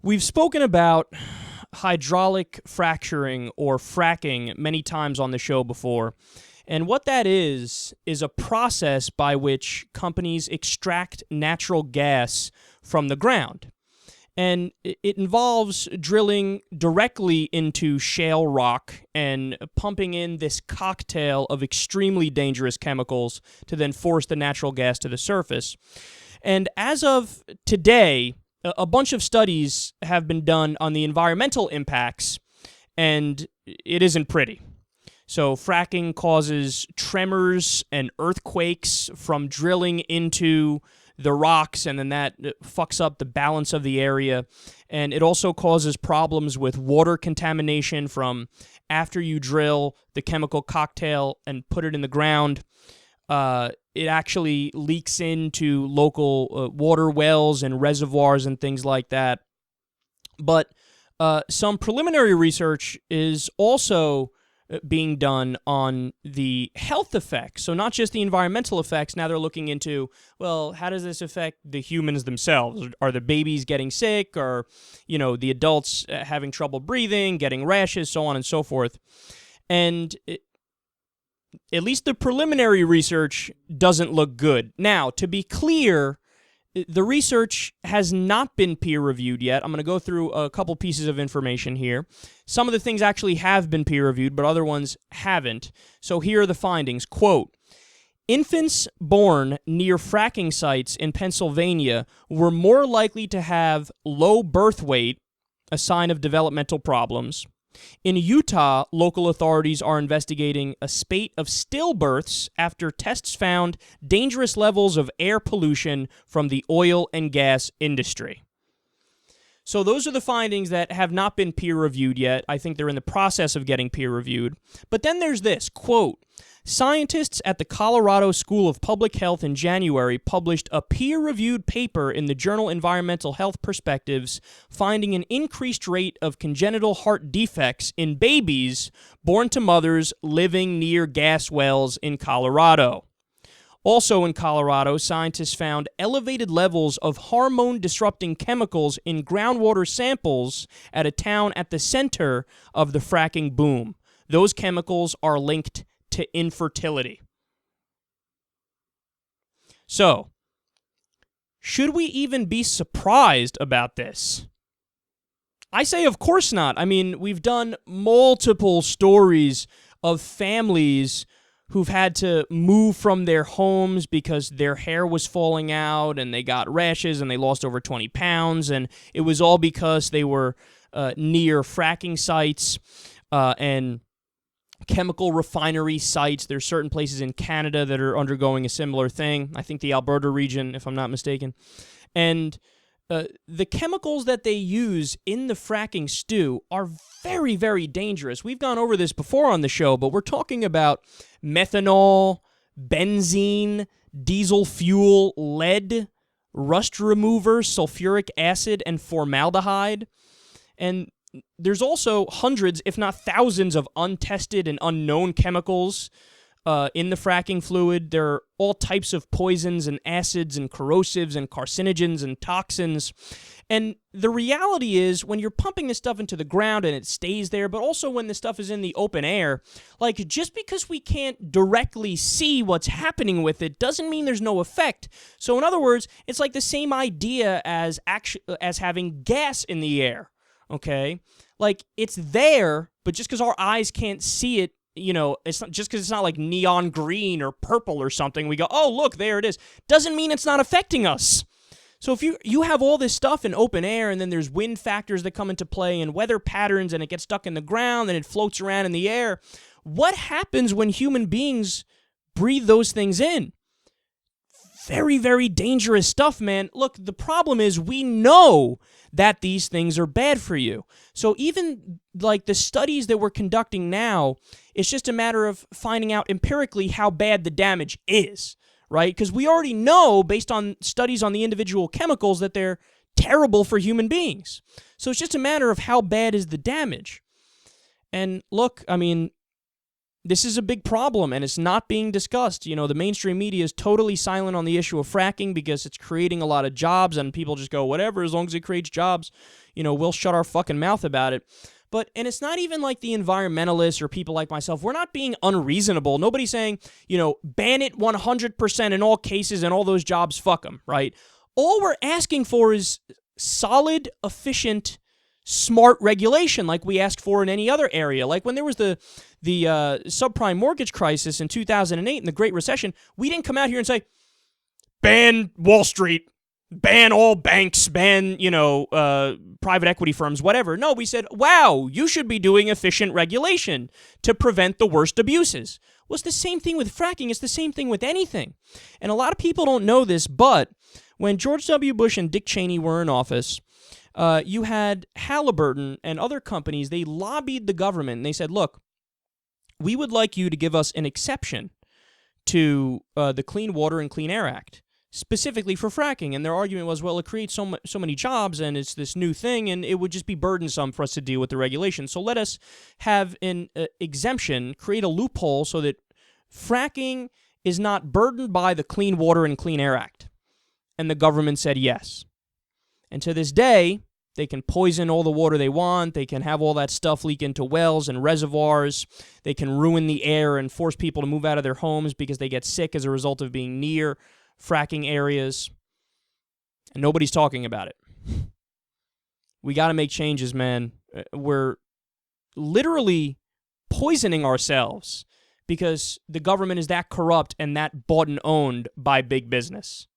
We've spoken about hydraulic fracturing or fracking many times on the show before. And what that is a process by which companies extract natural gas from the ground. And it involves drilling directly into shale rock and pumping in this cocktail of extremely dangerous chemicals to then force the natural gas to the surface. And as of today, a bunch of studies have been done on the environmental impacts, and it isn't pretty. So fracking causes tremors and earthquakes from drilling into the rocks, and then that fucks up the balance of the area. And it also causes problems with water contamination from after you drill the chemical cocktail and put it in the ground. It actually leaks into local water wells and reservoirs and things like that. But some preliminary research is also being done on the health effects. So not just the environmental effects, now they're looking into, well, how does this affect the humans themselves? Are the babies getting sick? Or, the adults having trouble breathing, getting rashes, so on and so forth. And at least the preliminary research doesn't look good. Now, to be clear, the research has not been peer-reviewed yet. I'm going to go through a couple pieces of information here. Some of the things actually have been peer-reviewed, but other ones haven't. So here are the findings. Quote, infants born near fracking sites in Pennsylvania were more likely to have low birth weight, a sign of developmental problems. In Utah, local authorities are investigating a spate of stillbirths after tests found dangerous levels of air pollution from the oil and gas industry. So those are the findings that have not been peer-reviewed yet. I think they're in the process of getting peer-reviewed. But then there's this, quote, scientists at the Colorado School of Public Health in January published a peer-reviewed paper in the journal Environmental Health Perspectives finding an increased rate of congenital heart defects in babies born to mothers living near gas wells in Colorado. Also in Colorado, scientists found elevated levels of hormone-disrupting chemicals in groundwater samples at a town at the center of the fracking boom. Those chemicals are linked to infertility. So, should we even be surprised about this? I say of course not. I mean, we've done multiple stories of families who've had to move from their homes because their hair was falling out and they got rashes and they lost over 20 pounds, and it was all because they were near fracking sites and chemical refinery sites. There's certain places in Canada that are undergoing a similar thing. I think the Alberta region, if I'm not mistaken. And the chemicals that they use in the fracking stew are very, very dangerous. We've gone over this before on the show, but we're talking about methanol, benzene, diesel fuel, lead, rust remover, sulfuric acid, and formaldehyde. And there's also hundreds, if not thousands, of untested and unknown chemicals in the fracking fluid. There are all types of poisons and acids and corrosives and carcinogens and toxins. And the reality is, when you're pumping this stuff into the ground and it stays there, but also when the stuff is in the open air, like, just because we can't directly see what's happening with it doesn't mean there's no effect. So in other words, it's like the same idea as having gas in the air, okay? Like, it's there, but just because our eyes can't see it, it's not just because it's not like neon green or purple or something, we go, oh, look, there it is. Doesn't mean it's not affecting us. So if you have all this stuff in open air, and then there's wind factors that come into play and weather patterns, and it gets stuck in the ground and it floats around in the air, what happens when human beings breathe those things in? Very, very dangerous stuff, man. Look, the problem is we know that these things are bad for you. So even like the studies that we're conducting now, it's just a matter of finding out empirically how bad the damage is, right? Because we already know, based on studies on the individual chemicals, that they're terrible for human beings. So it's just a matter of how bad is the damage. And look, I mean, this is a big problem, and it's not being discussed. The mainstream media is totally silent on the issue of fracking because it's creating a lot of jobs, and people just go, whatever, as long as it creates jobs, we'll shut our fucking mouth about it. And it's not even like the environmentalists or people like myself. We're not being unreasonable. Nobody's saying, ban it 100% in all cases and all those jobs, fuck them, right? All we're asking for is solid, efficient, smart regulation like we asked for in any other area. Like when there was the subprime mortgage crisis in 2008 and the Great Recession, we didn't come out here and say, ban Wall Street, ban all banks, ban, private equity firms, whatever. No, we said, wow, you should be doing efficient regulation to prevent the worst abuses. Well, it's the same thing with fracking. It's the same thing with anything. And a lot of people don't know this, but when George W. Bush and Dick Cheney were in office, you had Halliburton and other companies, they lobbied the government, and they said, look, we would like you to give us an exception to the Clean Water and Clean Air Act, specifically for fracking. And their argument was, well, it creates so many jobs, and it's this new thing, and it would just be burdensome for us to deal with the regulation. So let us have an exemption, create a loophole so that fracking is not burdened by the Clean Water and Clean Air Act. And the government said yes. And to this day, they can poison all the water they want. They can have all that stuff leak into wells and reservoirs. They can ruin the air and force people to move out of their homes because they get sick as a result of being near fracking areas. And nobody's talking about it. We got to make changes, man. We're literally poisoning ourselves because the government is that corrupt and that bought and owned by big business.